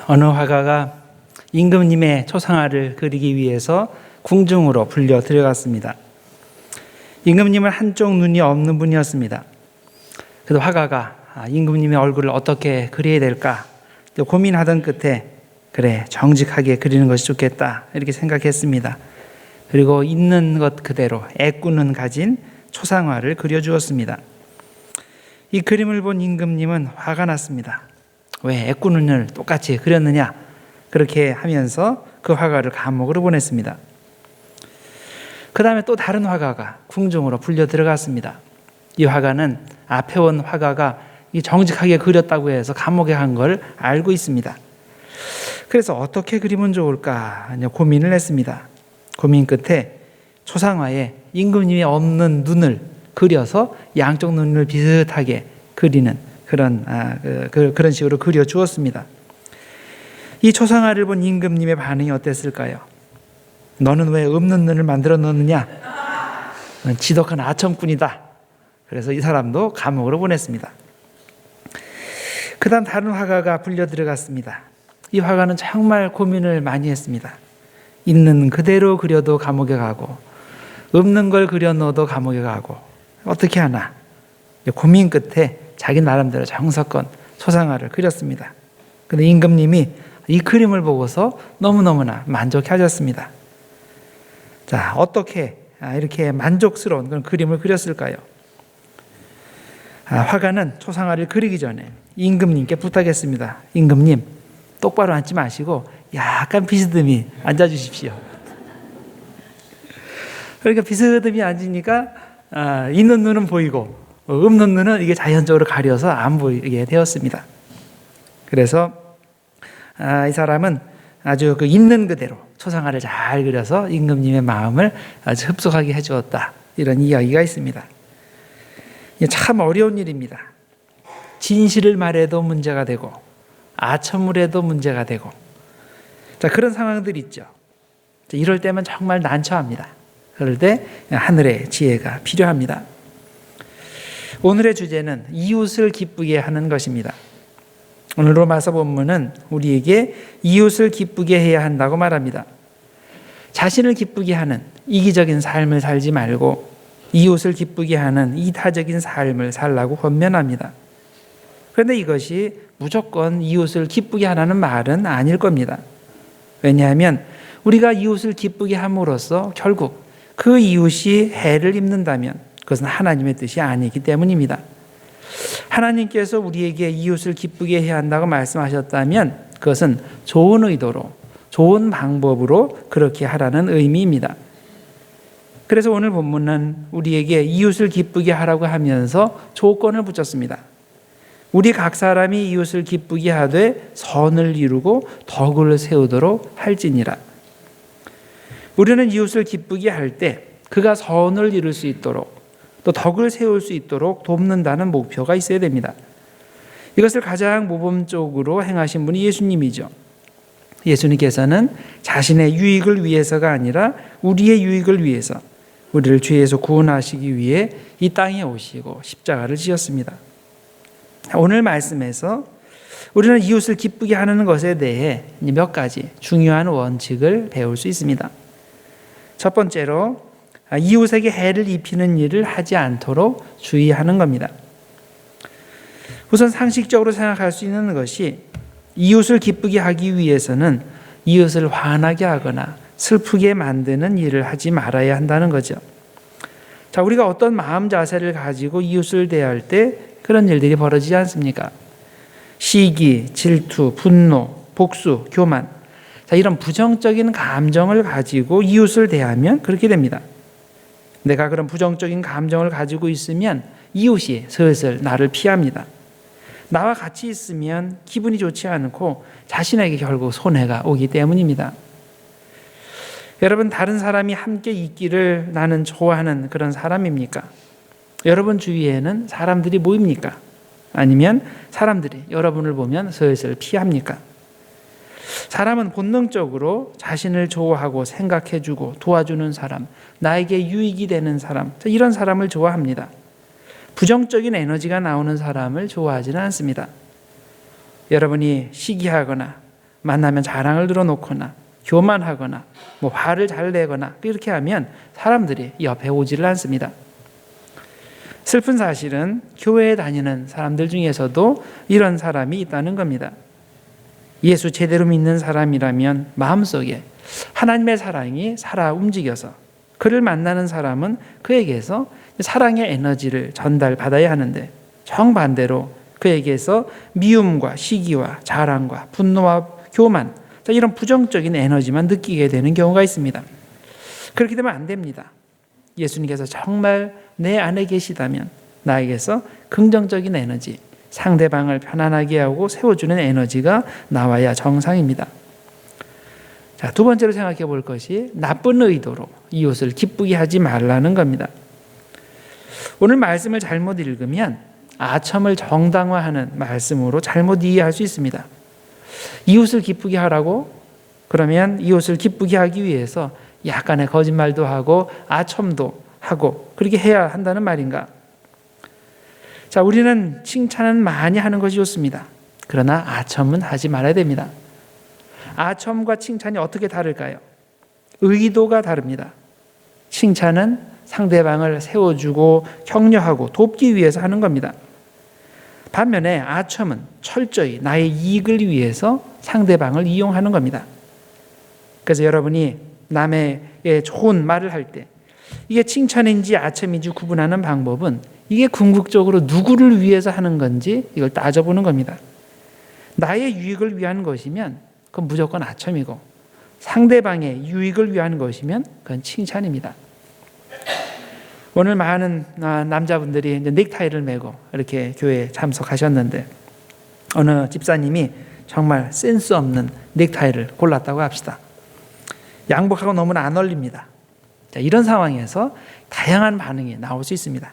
어느 화가가 임금님의 초상화를 그리기 위해서 궁중으로 불려 들어갔습니다. 임금님은 한쪽 눈이 없는 분이었습니다. 그래서 화가가 임금님의 얼굴을 어떻게 그려야 될까 고민하던 끝에 그래, 정직하게 그리는 것이 좋겠다 이렇게 생각했습니다. 그리고 있는 것 그대로 애꾸는 가진 초상화를 그려주었습니다. 이 그림을 본 임금님은 화가 났습니다. 왜 애꾸눈을 똑같이 그렸느냐? 그렇게 하면서 그 화가를 감옥으로 보냈습니다. 그 다음에 또 다른 화가가 궁중으로 불려 들어갔습니다. 이 화가는 앞에 온 화가가 정직하게 그렸다고 해서 감옥에 간 걸 알고 있습니다. 그래서 어떻게 그리면 좋을까 고민을 했습니다. 고민 끝에 초상화에 임금님이 없는 눈을 그려서 양쪽 눈을 비슷하게 그리는 그런 식으로 그려 주었습니다. 이 초상화를 본 임금님의 반응이 어땠을까요? 너는 왜 없는 눈을 만들어 놓느냐? 넌 지독한 아첨꾼이다. 그래서 이 사람도 감옥으로 보냈습니다. 그 다음 다른 화가가 불려 들어갔습니다. 이 화가는 정말 고민을 많이 했습니다. 있는 그대로 그려도 감옥에 가고 없는 걸 그려 넣어도 감옥에 가고 어떻게 하나 고민 끝에 자기 나름대로 정석권 초상화를 그렸습니다. 그런데 임금님이 이 그림을 보고서 너무너무나 만족하셨습니다. 자, 어떻게 이렇게 만족스러운 그런 그림을 그렸을까요? 화가는 초상화를 그리기 전에 임금님께 부탁했습니다. 임금님, 똑바로 앉지 마시고 약간 비스듬히 앉아주십시오. 그러니까 비스듬히 앉으니까 있는 눈은 보이고 없는 눈은 이게 자연적으로 가려서 안 보이게 되었습니다. 그래서 이 사람은 아주 그 있는 그대로 초상화를 잘 그려서 임금님의 마음을 아주 흡속하게 해주었다. 이런 이야기가 있습니다. 참 어려운 일입니다. 진실을 말해도 문제가 되고 아첨을 해도 문제가 되고 자, 그런 상황들이 있죠. 이럴 때면 정말 난처합니다. 그럴 때 하늘의 지혜가 필요합니다. 오늘의 주제는 이웃을 기쁘게 하는 것입니다. 오늘 로마서 본문은 우리에게 이웃을 기쁘게 해야 한다고 말합니다. 자신을 기쁘게 하는 이기적인 삶을 살지 말고 이웃을 기쁘게 하는 이타적인 삶을 살라고 권면합니다. 그런데 이것이 무조건 이웃을 기쁘게 하라는 말은 아닐 겁니다. 왜냐하면 우리가 이웃을 기쁘게 함으로써 결국 그 이웃이 해를 입는다면 그것은 하나님의 뜻이 아니기 때문입니다. 하나님께서 우리에게 이웃을 기쁘게 해야 한다고 말씀하셨다면 그것은 좋은 의도로 좋은 방법으로 그렇게 하라는 의미입니다. 그래서 오늘 본문은 우리에게 이웃을 기쁘게 하라고 하면서 조건을 붙였습니다. 우리 각 사람이 이웃을 기쁘게 하되 선을 이루고 덕을 세우도록 할지니라. 우리는 이웃을 기쁘게 할 때 그가 선을 이룰 수 있도록 또 덕을 세울 수 있도록 돕는다는 목표가 있어야 됩니다. 이것을 가장 모범적으로 행하신 분이 예수님이죠. 예수님께서는 자신의 유익을 위해서가 아니라 우리의 유익을 위해서 우리를 죄에서 구원하시기 위해 이 땅에 오시고 십자가를 지었습니다. 오늘 말씀에서 우리는 이웃을 기쁘게 하는 것에 대해 몇 가지 중요한 원칙을 배울 수 있습니다. 첫 번째로 이웃에게 해를 입히는 일을 하지 않도록 주의하는 겁니다. 우선 상식적으로 생각할 수 있는 것이 이웃을 기쁘게 하기 위해서는 이웃을 화나게 하거나 슬프게 만드는 일을 하지 말아야 한다는 거죠. 자, 우리가 어떤 마음 자세를 가지고 이웃을 대할 때 그런 일들이 벌어지지 않습니까? 시기, 질투, 분노, 복수, 교만. 자, 이런 부정적인 감정을 가지고 이웃을 대하면 그렇게 됩니다. 내가 그런 부정적인 감정을 가지고 있으면 이웃이 슬슬 나를 피합니다. 나와 같이 있으면 기분이 좋지 않고 자신에게 결국 손해가 오기 때문입니다. 여러분, 다른 사람이 함께 있기를 나는 좋아하는 그런 사람입니까? 여러분 주위에는 사람들이 모입니까? 아니면 사람들이 여러분을 보면 슬슬 피합니까? 사람은 본능적으로 자신을 좋아하고 생각해주고 도와주는 사람, 나에게 유익이 되는 사람, 이런 사람을 좋아합니다. 부정적인 에너지가 나오는 사람을 좋아하지는 않습니다. 여러분이 시기하거나 만나면 자랑을 늘어놓거나 교만하거나 뭐 화를 잘 내거나 이렇게 하면 사람들이 옆에 오지를 않습니다. 슬픈 사실은 교회에 다니는 사람들 중에서도 이런 사람이 있다는 겁니다. 예수 제대로 믿는 사람이라면 마음속에 하나님의 사랑이 살아 움직여서 그를 만나는 사람은 그에게서 사랑의 에너지를 전달받아야 하는데, 정반대로 그에게서 미움과 시기와 자랑과 분노와 교만, 이런 부정적인 에너지만 느끼게 되는 경우가 있습니다. 그렇게 되면 안 됩니다. 예수님께서 정말 내 안에 계시다면 나에게서 긍정적인 에너지, 상대방을 편안하게 하고 세워주는 에너지가 나와야 정상입니다. 자, 두 번째로 생각해 볼 것이 나쁜 의도로 이웃을 기쁘게 하지 말라는 겁니다. 오늘 말씀을 잘못 읽으면 아첨을 정당화하는 말씀으로 잘못 이해할 수 있습니다. 이웃을 기쁘게 하라고? 그러면 이웃을 기쁘게 하기 위해서 약간의 거짓말도 하고 아첨도 하고 그렇게 해야 한다는 말인가? 자, 우리는 칭찬은 많이 하는 것이 좋습니다. 그러나 아첨은 하지 말아야 됩니다. 아첨과 칭찬이 어떻게 다를까요? 의도가 다릅니다. 칭찬은 상대방을 세워주고 격려하고 돕기 위해서 하는 겁니다. 반면에 아첨은 철저히 나의 이익을 위해서 상대방을 이용하는 겁니다. 그래서 여러분이 남의 좋은 말을 할 때 이게 칭찬인지 아첨인지 구분하는 방법은 이게 궁극적으로 누구를 위해서 하는 건지 이걸 따져보는 겁니다. 나의 유익을 위한 것이면 그건 무조건 아첨이고, 상대방의 유익을 위한 것이면 그건 칭찬입니다. 오늘 많은 남자분들이 이제 넥타이를 메고 이렇게 교회에 참석하셨는데, 어느 집사님이 정말 센스 없는 넥타이를 골랐다고 합시다. 양복하고 너무나 안 어울립니다. 자, 이런 상황에서 다양한 반응이 나올 수 있습니다.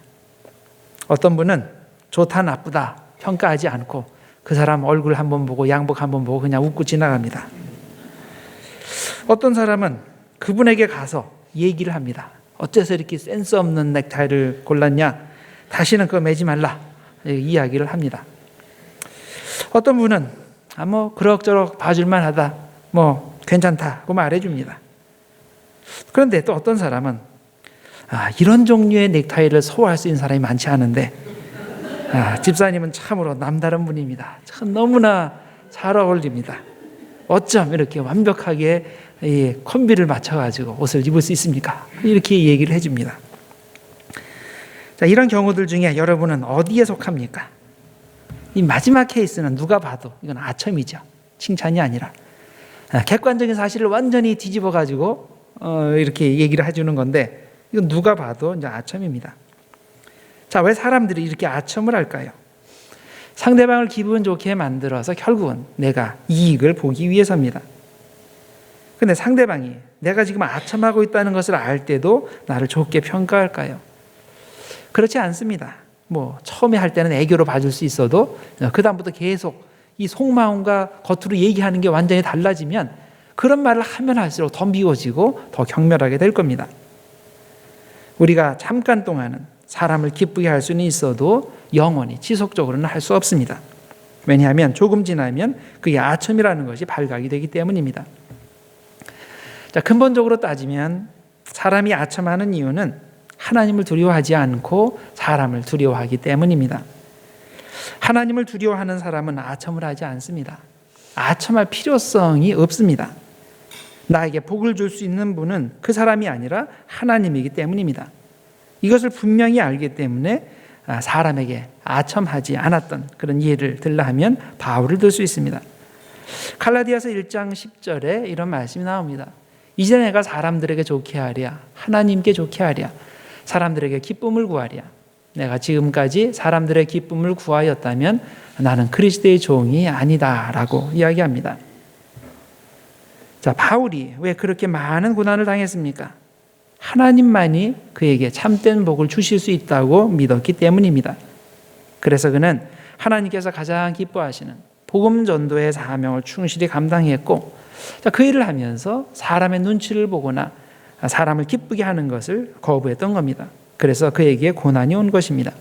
어떤 분은 좋다 나쁘다 평가하지 않고 그 사람 얼굴 한번 보고 양복 한번 보고 그냥 웃고 지나갑니다. 어떤 사람은 그분에게 가서 얘기를 합니다. 어째서 이렇게 센스 없는 넥타이를 골랐냐? 다시는 그거 매지 말라. 이야기를 합니다. 어떤 분은 뭐 그럭저럭 봐줄만 하다, 뭐 괜찮다고 말해줍니다. 그런데 또 어떤 사람은 이런 종류의 넥타이를 소화할 수 있는 사람이 많지 않은데 집사님은 참으로 남다른 분입니다. 참 너무나 잘 어울립니다. 어쩜 이렇게 완벽하게 이 콤비를 맞춰가지고 옷을 입을 수 있습니까? 이렇게 얘기를 해줍니다. 자, 이런 경우들 중에 여러분은 어디에 속합니까? 이 마지막 케이스는 누가 봐도 이건 아첨이죠. 칭찬이 아니라 객관적인 사실을 완전히 뒤집어가지고 이렇게 얘기를 해주는 건데, 이건 누가 봐도 이제 아첨입니다. 자, 왜 사람들이 이렇게 아첨을 할까요? 상대방을 기분 좋게 만들어서 결국은 내가 이익을 보기 위해서입니다. 근데 상대방이 내가 지금 아첨하고 있다는 것을 알 때도 나를 좋게 평가할까요? 그렇지 않습니다. 뭐 처음에 할 때는 애교로 봐줄 수 있어도 그 다음부터 계속 이 속마음과 겉으로 얘기하는 게 완전히 달라지면 그런 말을 하면 할수록 더 미워지고 더 경멸하게 될 겁니다. 우리가 잠깐 동안은 사람을 기쁘게 할 수는 있어도 영원히 지속적으로는 할 수 없습니다. 왜냐하면 조금 지나면 그게 아첨이라는 것이 발각이 되기 때문입니다. 자, 근본적으로 따지면 사람이 아첨하는 이유는 하나님을 두려워하지 않고 사람을 두려워하기 때문입니다. 하나님을 두려워하는 사람은 아첨을 하지 않습니다. 아첨할 필요성이 없습니다. 나에게 복을 줄 수 있는 분은 그 사람이 아니라 하나님이기 때문입니다. 이것을 분명히 알기 때문에 사람에게 아첨하지 않았던 그런 예를 들라 하면 바울을 들 수 있습니다. 갈라디아서 1장 10절에 이런 말씀이 나옵니다. 이제 내가 사람들에게 좋게 하랴, 하나님께 좋게 하랴, 사람들에게 기쁨을 구하랴. 내가 지금까지 사람들의 기쁨을 구하였다면 나는 그리스도의 종이 아니다라고 이야기합니다. 자, 바울이 왜 그렇게 많은 고난을 당했습니까? 하나님만이 그에게 참된 복을 주실 수 있다고 믿었기 때문입니다. 그래서 그는 하나님께서 가장 기뻐하시는 복음 전도의 사명을 충실히 감당했고, 그 일을 하면서 사람의 눈치를 보거나 사람을 기쁘게 하는 것을 거부했던 겁니다. 그래서 그에게 고난이 온 것입니다.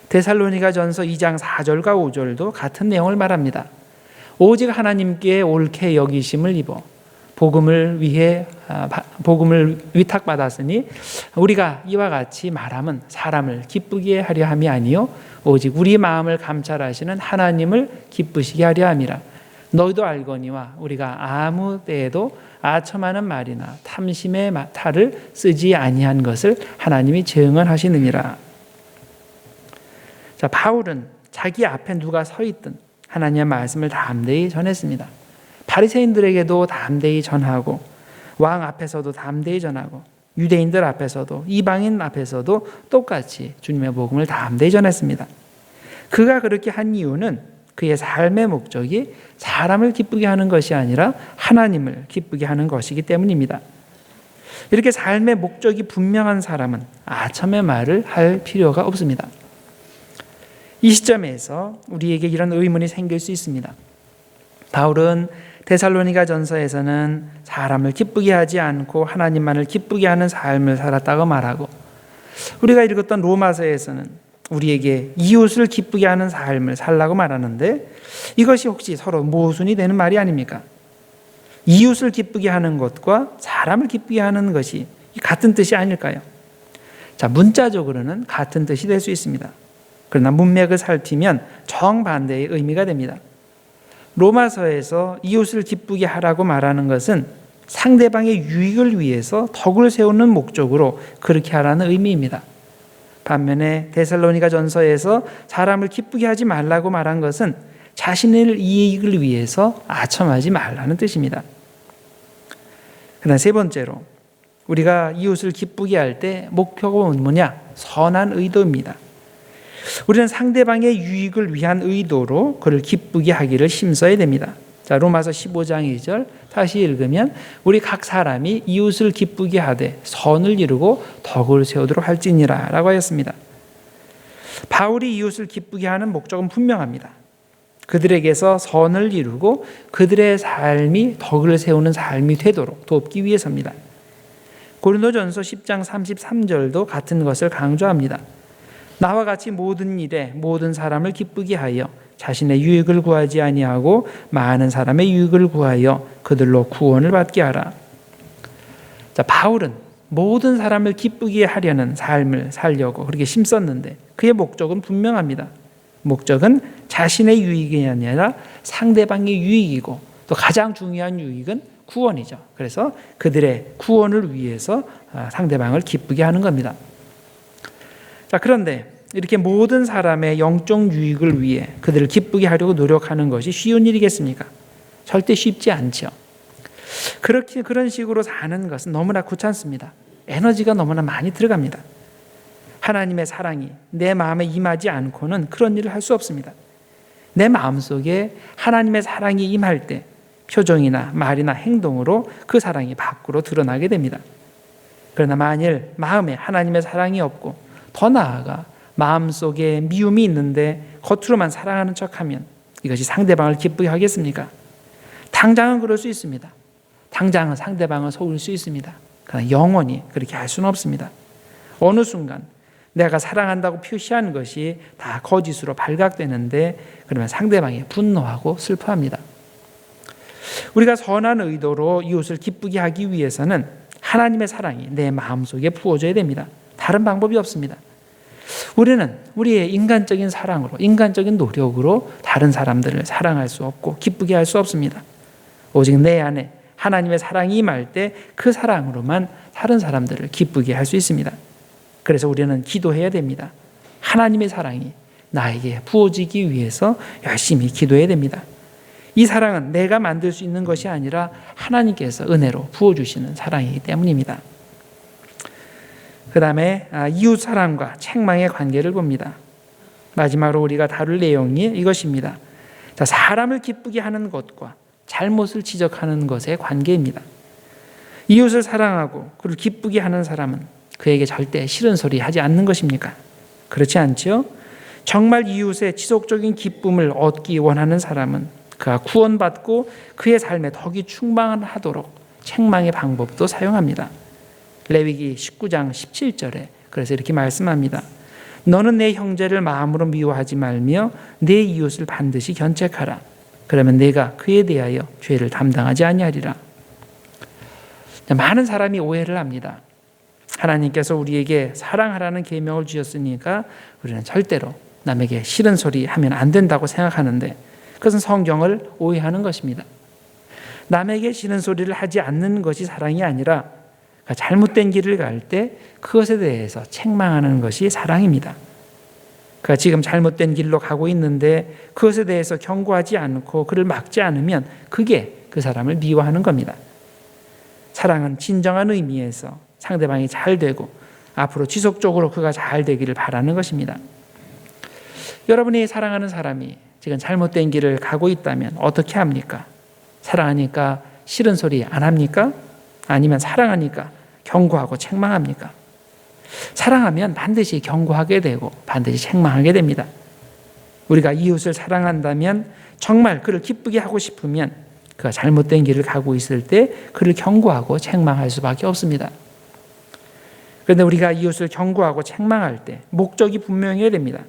데살로니가전서 2장 4절과 5절도 같은 내용을 말합니다. 오직 하나님께 옳게 여기심을 입어 복음을 위탁받았으니 우리가 이와 같이 말함은 사람을 기쁘게 하려 함이 아니요 오직 우리 마음을 감찰하시는 하나님을 기쁘시게 하려 함이라. 너희도 알거니와 우리가 아무 때에도 아첨하는 말이나 탐심의 탈을 쓰지 아니한 것을 하나님이 증언하시느니라. 자, 바울은 자기 앞에 누가 서 있든 하나님의 말씀을 담대히 전했습니다. 바리새인들에게도 담대히 전하고 왕 앞에서도 담대히 전하고 유대인들 앞에서도 이방인 앞에서도 똑같이 주님의 복음을 담대히 전했습니다. 그가 그렇게 한 이유는 그의 삶의 목적이 사람을 기쁘게 하는 것이 아니라 하나님을 기쁘게 하는 것이기 때문입니다. 이렇게 삶의 목적이 분명한 사람은 아첨의 말을 할 필요가 없습니다. 이 시점에서 우리에게 이런 의문이 생길 수 있습니다. 바울은 데살로니가 전서에서는 사람을 기쁘게 하지 않고 하나님만을 기쁘게 하는 삶을 살았다고 말하고, 우리가 읽었던 로마서에서는 우리에게 이웃을 기쁘게 하는 삶을 살라고 말하는데, 이것이 혹시 서로 모순이 되는 말이 아닙니까? 이웃을 기쁘게 하는 것과 사람을 기쁘게 하는 것이 같은 뜻이 아닐까요? 자, 문자적으로는 같은 뜻이 될 수 있습니다. 그러나 문맥을 살피면 정반대의 의미가 됩니다. 로마서에서 이웃을 기쁘게 하라고 말하는 것은 상대방의 유익을 위해서 덕을 세우는 목적으로 그렇게 하라는 의미입니다. 반면에 데살로니가 전서에서 사람을 기쁘게 하지 말라고 말한 것은 자신의 이익을 위해서 아첨하지 말라는 뜻입니다. 그러나 세 번째로, 우리가 이웃을 기쁘게 할 때 목표가 뭐냐? 선한 의도입니다. 우리는 상대방의 유익을 위한 의도로 그를 기쁘게 하기를 힘써야 됩니다. 자, 로마서 15장 2절 다시 읽으면 우리 각 사람이 이웃을 기쁘게 하되 선을 이루고 덕을 세우도록 할지니라 라고 하였습니다. 바울이 이웃을 기쁘게 하는 목적은 분명합니다. 그들에게서 선을 이루고 그들의 삶이 덕을 세우는 삶이 되도록 돕기 위해서입니다. 고린도전서 10장 33절도 같은 것을 강조합니다. 나와 같이 모든 일에 모든 사람을 기쁘게 하여 자신의 유익을 구하지 아니하고 많은 사람의 유익을 구하여 그들로 구원을 받게 하라. 자, 바울은 모든 사람을 기쁘게 하려는 삶을 살려고 그렇게 힘썼는데 그의 목적은 분명합니다. 목적은 자신의 유익이 아니라 상대방의 유익이고, 또 가장 중요한 유익은 구원이죠. 그래서 그들의 구원을 위해서 상대방을 기쁘게 하는 겁니다. 자, 그런데 이렇게 모든 사람의 영적 유익을 위해 그들을 기쁘게 하려고 노력하는 것이 쉬운 일이겠습니까? 절대 쉽지 않죠. 그런 식으로 사는 것은 너무나 귀찮습니다. 에너지가 너무나 많이 들어갑니다. 하나님의 사랑이 내 마음에 임하지 않고는 그런 일을 할 수 없습니다. 내 마음속에 하나님의 사랑이 임할 때 표정이나 말이나 행동으로 그 사랑이 밖으로 드러나게 됩니다. 그러나 만일 마음에 하나님의 사랑이 없고, 더 나아가 마음속에 미움이 있는데 겉으로만 사랑하는 척하면 이것이 상대방을 기쁘게 하겠습니까? 당장은 그럴 수 있습니다. 당장은 상대방을 속일 수 있습니다. 그러나 영원히 그렇게 할 수는 없습니다. 어느 순간 내가 사랑한다고 표시한 것이 다 거짓으로 발각되는데, 그러면 상대방이 분노하고 슬퍼합니다. 우리가 선한 의도로 이웃을 기쁘게 하기 위해서는 하나님의 사랑이 내 마음속에 부어져야 됩니다. 다른 방법이 없습니다. 우리는 우리의 인간적인 사랑으로, 인간적인 노력으로 다른 사람들을 사랑할 수 없고 기쁘게 할 수 없습니다. 오직 내 안에 하나님의 사랑이 임할 때 그 사랑으로만 다른 사람들을 기쁘게 할 수 있습니다. 그래서 우리는 기도해야 됩니다. 하나님의 사랑이 나에게 부어지기 위해서 열심히 기도해야 됩니다. 이 사랑은 내가 만들 수 있는 것이 아니라 하나님께서 은혜로 부어주시는 사랑이기 때문입니다. 그 다음에 이웃 사랑과 책망의 관계를 봅니다. 마지막으로 우리가 다룰 내용이 이것입니다. 자, 사람을 기쁘게 하는 것과 잘못을 지적하는 것의 관계입니다. 이웃을 사랑하고 그를 기쁘게 하는 사람은 그에게 절대 싫은 소리 하지 않는 것입니까? 그렇지 않죠? 정말 이웃의 지속적인 기쁨을 얻기 원하는 사람은 그가 구원받고 그의 삶에 덕이 충만하도록 책망의 방법도 사용합니다. 레위기 19장 17절에 그래서 이렇게 말씀합니다. 너는 내 형제를 마음으로 미워하지 말며 내 이웃을 반드시 견책하라. 그러면 내가 그에 대하여 죄를 담당하지 아니하리라. 많은 사람이 오해를 합니다. 하나님께서 우리에게 사랑하라는 계명을 주셨으니까 우리는 절대로 남에게 싫은 소리 하면 안 된다고 생각하는데, 그것은 성경을 오해하는 것입니다. 남에게 싫은 소리를 하지 않는 것이 사랑이 아니라 잘못된 길을 갈 때 그것에 대해서 책망하는 것이 사랑입니다. 그가 지금 잘못된 길로 가고 있는데 그것에 대해서 경고하지 않고 그를 막지 않으면 그게 그 사람을 미워하는 겁니다. 사랑은 진정한 의미에서 상대방이 잘 되고 앞으로 지속적으로 그가 잘 되기를 바라는 것입니다. 여러분이 사랑하는 사람이 지금 잘못된 길을 가고 있다면 어떻게 합니까? 사랑하니까 싫은 소리 안 합니까? 아니면 사랑하니까 경고하고 책망합니까? 사랑하면 반드시 경고하게 되고 반드시 책망하게 됩니다. 우리가 이웃을 사랑한다면, 정말 그를 기쁘게 하고 싶으면 그가 잘못된 길을 가고 있을 때 그를 경고하고 책망할 수밖에 없습니다. 그런데 우리가 이웃을 경고하고 책망할 때 목적이 분명해야 됩니다.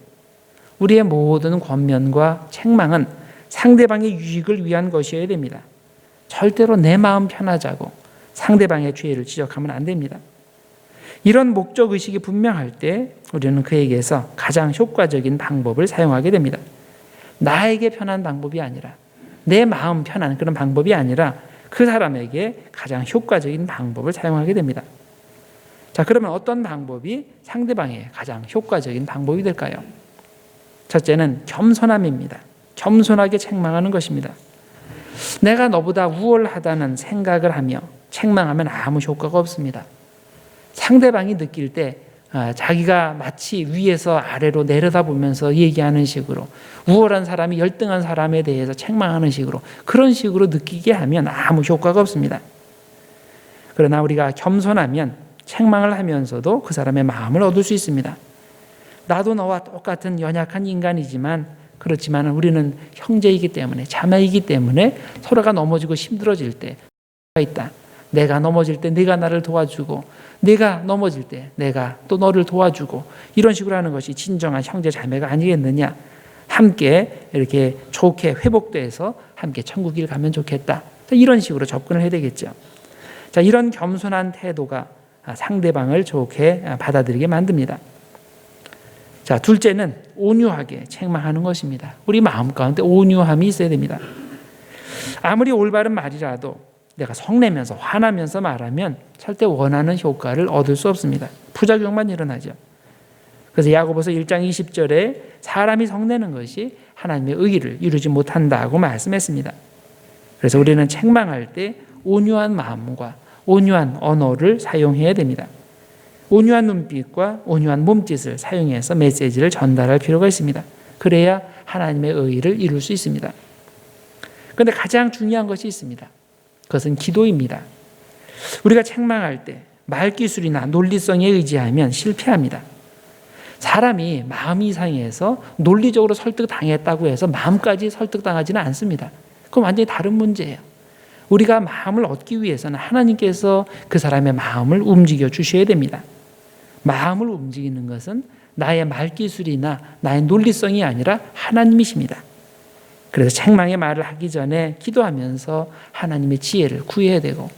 우리의 모든 권면과 책망은 상대방의 유익을 위한 것이어야 됩니다. 절대로 내 마음 편하자고 상대방의 죄를 지적하면 안 됩니다. 이런 목적의식이 분명할 때 우리는 그에게서 가장 효과적인 방법을 사용하게 됩니다. 나에게 편한 방법이 아니라, 내 마음 편한 그런 방법이 아니라 그 사람에게 가장 효과적인 방법을 사용하게 됩니다. 자, 그러면 어떤 방법이 상대방의 가장 효과적인 방법이 될까요? 첫째는 겸손함입니다. 겸손하게 책망하는 것입니다. 내가 너보다 우월하다는 생각을 하며 책망하면 아무 효과가 없습니다. 상대방이 느낄 때 자기가 마치 위에서 아래로 내려다보면서 얘기하는 식으로, 우월한 사람이 열등한 사람에 대해서 책망하는 식으로, 그런 식으로 느끼게 하면 아무 효과가 없습니다. 그러나 우리가 겸손하면 책망을 하면서도 그 사람의 마음을 얻을 수 있습니다. 나도 너와 똑같은 연약한 인간이지만, 그렇지만 우리는 형제이기 때문에, 자매이기 때문에 서로가 넘어지고 힘들어질 때 있다. 내가 넘어질 때 네가 나를 도와주고, 네가 넘어질 때 내가 또 너를 도와주고, 이런 식으로 하는 것이 진정한 형제 자매가 아니겠느냐. 함께 이렇게 좋게 회복돼서 함께 천국을 가면 좋겠다. 이런 식으로 접근을 해야 되겠죠. 자, 이런 겸손한 태도가 상대방을 좋게 받아들이게 만듭니다. 자, 둘째는 온유하게 책망하는 것입니다. 우리 마음 가운데 온유함이 있어야 됩니다. 아무리 올바른 말이라도 내가 성내면서 화나면서 말하면 절대 원하는 효과를 얻을 수 없습니다. 부작용만 일어나죠. 그래서 야고보서 1장 20절에 사람이 성내는 것이 하나님의 의를 이루지 못한다고 말씀했습니다. 그래서 우리는 책망할 때 온유한 마음과 온유한 언어를 사용해야 됩니다. 온유한 눈빛과 온유한 몸짓을 사용해서 메시지를 전달할 필요가 있습니다. 그래야 하나님의 의를 이룰 수 있습니다. 그런데 가장 중요한 것이 있습니다. 그것은 기도입니다. 우리가 책망할 때 말기술이나 논리성에 의지하면 실패합니다. 사람이 마음이 이상해서 논리적으로 설득당했다고 해서 마음까지 설득당하지는 않습니다. 그건 완전히 다른 문제예요. 우리가 마음을 얻기 위해서는 하나님께서 그 사람의 마음을 움직여 주셔야 됩니다. 마음을 움직이는 것은 나의 말기술이나 나의 논리성이 아니라 하나님이십니다. 그래서 책망의 말을 하기 전에 기도하면서 하나님의 지혜를 구해야 되고,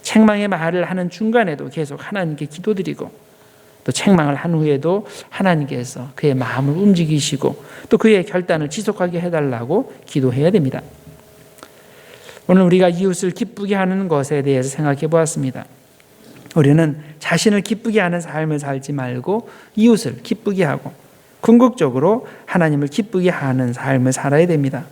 책망의 말을 하는 중간에도 계속 하나님께 기도드리고, 또 책망을 한 후에도 하나님께서 그의 마음을 움직이시고 또 그의 결단을 지속하게 해달라고 기도해야 됩니다. 오늘 우리가 이웃을 기쁘게 하는 것에 대해서 생각해 보았습니다. 우리는 자신을 기쁘게 하는 삶을 살지 말고 이웃을 기쁘게 하고 궁극적으로 하나님을 기쁘게 하는 삶을 살아야 됩니다.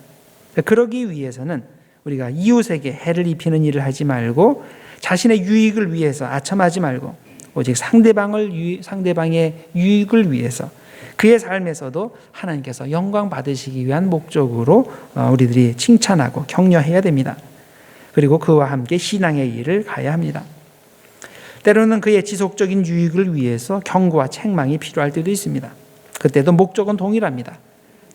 그러기 위해서는 우리가 이웃에게 해를 입히는 일을 하지 말고 자신의 유익을 위해서 아첨하지 말고 오직 상대방의 유익을 위해서 그의 삶에서도 하나님께서 영광 받으시기 위한 목적으로 우리들이 칭찬하고 격려해야 됩니다. 그리고 그와 함께 신앙의 일을 가야 합니다. 때로는 그의 지속적인 유익을 위해서 경고와 책망이 필요할 때도 있습니다. 그때도 목적은 동일합니다.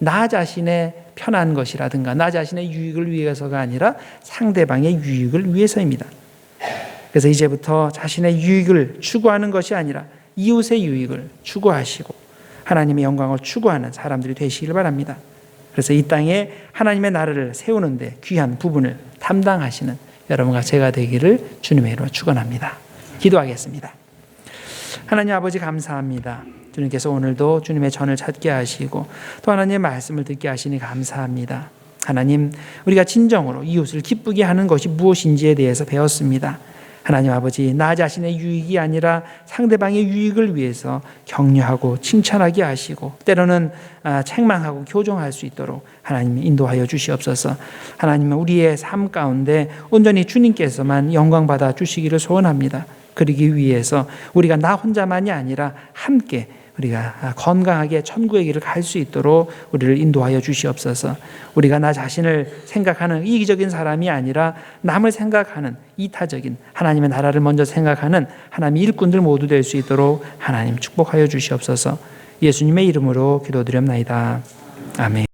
나 자신의 편한 것이라든가 나 자신의 유익을 위해서가 아니라 상대방의 유익을 위해서입니다. 그래서 이제부터 자신의 유익을 추구하는 것이 아니라 이웃의 유익을 추구하시고 하나님의 영광을 추구하는 사람들이 되시길 바랍니다. 그래서 이 땅에 하나님의 나라를 세우는데 귀한 부분을 담당하시는 여러분과 제가 되기를 주님의 이름으로 축원합니다. 기도하겠습니다. 하나님 아버지 감사합니다. 주님께서 오늘도 주님의 전을 찾게 하시고 또 하나님의 말씀을 듣게 하시니 감사합니다. 하나님, 우리가 진정으로 이웃을 기쁘게 하는 것이 무엇인지에 대해서 배웠습니다. 하나님 아버지, 나 자신의 유익이 아니라 상대방의 유익을 위해서 격려하고 칭찬하게 하시고 때로는 책망하고 교정할 수 있도록 하나님 인도하여 주시옵소서. 하나님은 우리의 삶 가운데 온전히 주님께서만 영광받아 주시기를 소원합니다. 그러기 위해서 우리가 나 혼자만이 아니라 함께 우리가 건강하게 천국의 길을 갈 수 있도록 우리를 인도하여 주시옵소서. 우리가 나 자신을 생각하는 이기적인 사람이 아니라 남을 생각하는 이타적인 하나님의 나라를 먼저 생각하는 하나님의 일꾼들 모두 될 수 있도록 하나님 축복하여 주시옵소서. 예수님의 이름으로 기도드렸나이다. 아멘.